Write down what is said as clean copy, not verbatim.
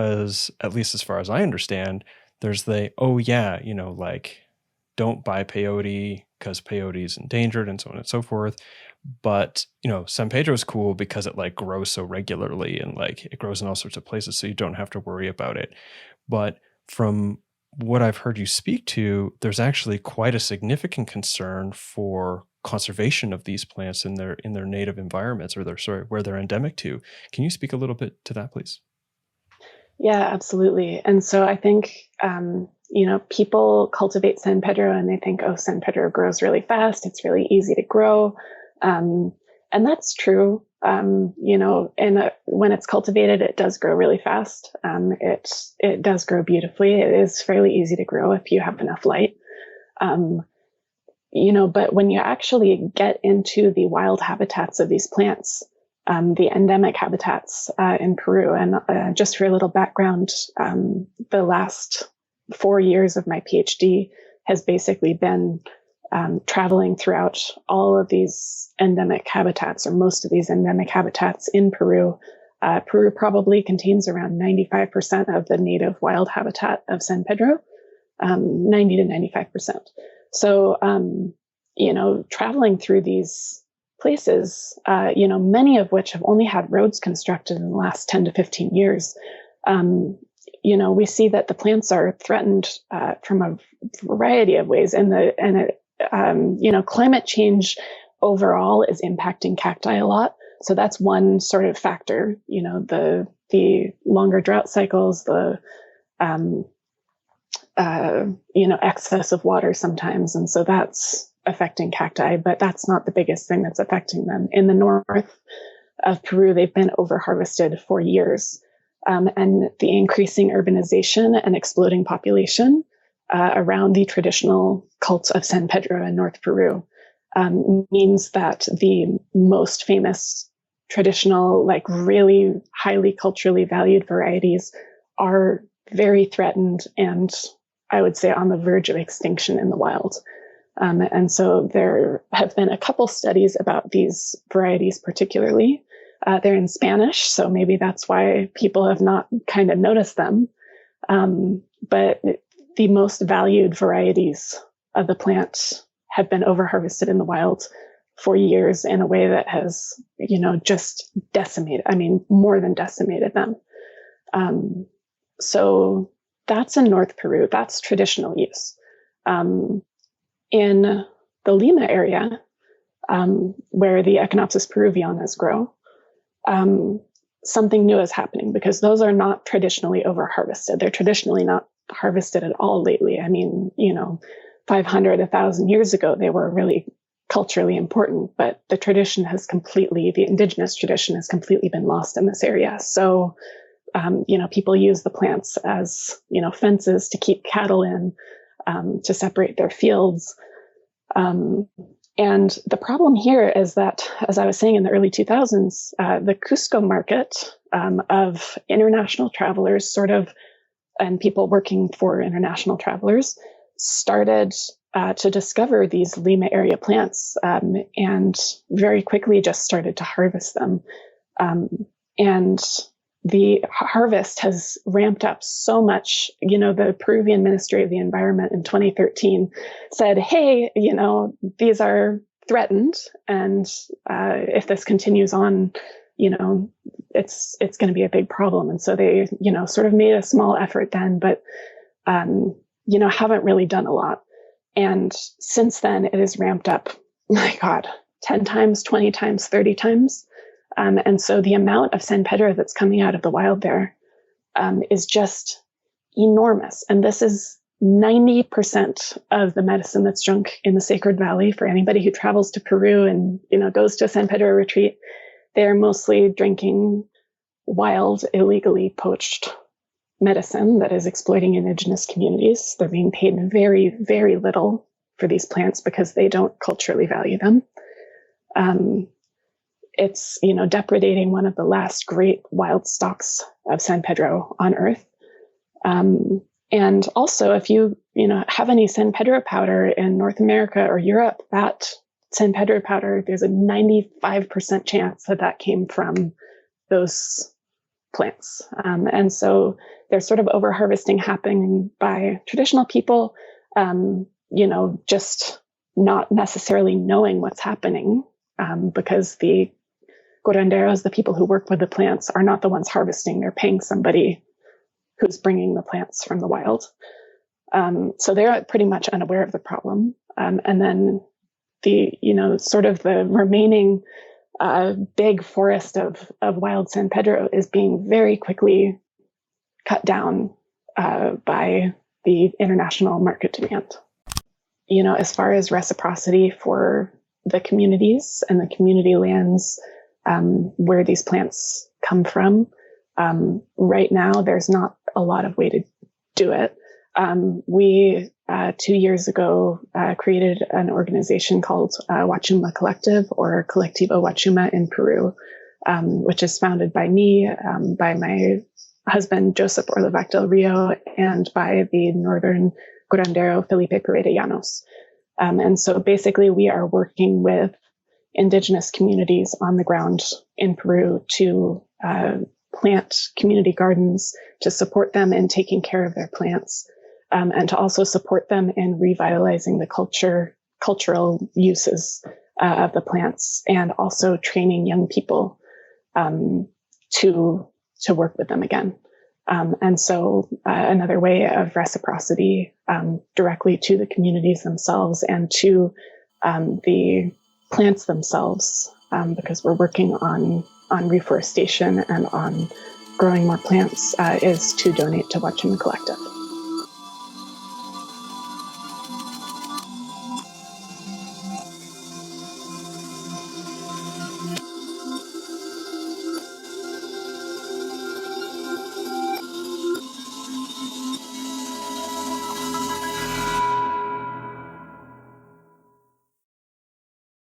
Because at least as far as I understand, there's oh yeah, like don't buy peyote because peyote is endangered and so on and so forth. But, San Pedro is cool because it like grows so regularly and like it grows in all sorts of places. So you don't have to worry about it. But from what I've heard you speak to, there's actually quite a significant concern for conservation of these plants in their native environments or where they're endemic to. Can you speak a little bit to that, please? Yeah, absolutely. And so I think, people cultivate San Pedro and they think, oh, San Pedro grows really fast. It's really easy to grow. Um, and that's true. When it's cultivated, it does grow really fast. It does grow beautifully. It is fairly easy to grow if you have enough light. Um, but when you actually get into the wild habitats of these plants, the endemic habitats in Peru. And just for a little background, the last 4 years of my PhD has basically been traveling throughout all of these endemic habitats, or most of these endemic habitats in Peru. Peru probably contains around 95% of the native wild habitat of San Pedro, 90 to 95%. So, traveling through these places, many of which have only had roads constructed in the last 10 to 15 years, we see that the plants are threatened from a variety of ways. Climate change overall is impacting cacti a lot. So that's one sort of factor, the longer drought cycles, the excess of water sometimes. And so that's affecting cacti, but that's not the biggest thing that's affecting them. In the north of Peru, they've been overharvested for years. And the increasing urbanization and exploding population around the traditional cult of San Pedro in North Peru means that the most famous traditional, like really highly culturally valued varieties are very threatened and I would say on the verge of extinction in the wild. And so there have been a couple studies about these varieties particularly. They're in Spanish, so maybe that's why people have not kind of noticed them. But the most valued varieties of the plant have been overharvested in the wild for years in a way that has, just decimated, more than decimated them. So that's in North Peru. That's traditional use. In the Lima area, where the Echinopsis peruvianas grow, something new is happening because those are not traditionally overharvested. They're traditionally not harvested at all lately. 500, 1,000 years ago, they were really culturally important, but the indigenous tradition has completely been lost in this area. So, people use the plants as, fences to keep cattle in, to separate their fields. And the problem here is that, as I was saying in the early 2000s, the Cusco market of international travelers and people working for international travelers started to discover these Lima area plants and very quickly just started to harvest them. And the harvest has ramped up so much. The Peruvian Ministry of the Environment in 2013 said, hey, these are threatened. And if this continues on, it's going to be a big problem. And so they, sort of made a small effort then, but, haven't really done a lot. And since then it has ramped up, my God, 10 times, 20 times, 30 times. And so the amount of San Pedro that's coming out of the wild there is just enormous. And this is 90% of the medicine that's drunk in the Sacred Valley. For anybody who travels to Peru and, goes to a San Pedro retreat, they're mostly drinking wild, illegally poached medicine that is exploiting indigenous communities. They're being paid very, very little for these plants because they don't culturally value them. It's, depredating one of the last great wild stocks of San Pedro on Earth. And also, if you, have any San Pedro powder in North America or Europe, that San Pedro powder, there's a 95% chance that came from those plants. And so there's sort of over harvesting happening by traditional people, just not necessarily knowing what's happening, because the curanderos, the people who work with the plants, are not the ones harvesting. They're paying somebody who's bringing the plants from the wild. So they're pretty much unaware of the problem. And then the remaining big forest of wild San Pedro is being very quickly cut down by the international market demand. As far as reciprocity for the communities and the community lands where these plants come from, right now there's not a lot of way to do it. We 2 years ago created an organization called Huachuma Collective, or Colectivo Huachuma in Peru, which is founded by me, by my husband, Joseph Orlevac del Rio, and by the northern curandero, Felipe Pareda Llanos. And so basically we are working with indigenous communities on the ground in Peru to plant community gardens, to support them in taking care of their plants, and to also support them in revitalizing the cultural uses of the plants, and also training young people to work with them again. And so another way of reciprocity directly to the communities themselves and to the plants themselves, because we're working on reforestation and on growing more plants, is to donate to Huachuma Collective.